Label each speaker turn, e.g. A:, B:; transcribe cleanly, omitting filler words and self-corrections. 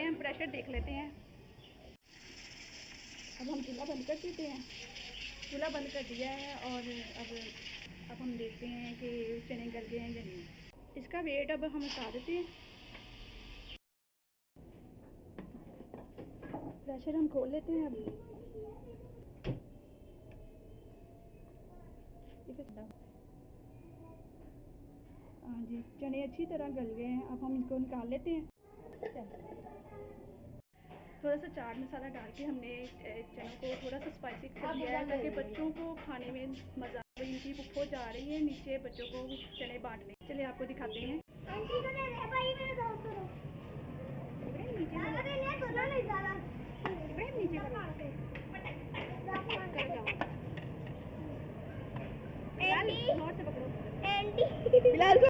A: हैं, प्रेशर देख लेते हैं। अब हम चूल्हा बंद कर देते हैं। चूल्हा बंद कर दिया है और अब हम देखते हैं कि चने गल गए हैं या नहीं। इसका वेट अब हम उतार देते हैं। प्रेशर हम खोल लेते हैं। अब हाँ जी, चने अच्छी तरह गल गए हैं। अब हम इसको निकाल लेते हैं। थोड़ा सा चाट मसाला डाल के हमने चनों को थोड़ा सा स्पाइसी कर लिया है ताकि बच्चों को खाने में मज़ा आए। इनकी फुफ्फो जा रही है नीचे बच्चों को चने बांटने। चलिए आपको दिखाते हैं। नीचे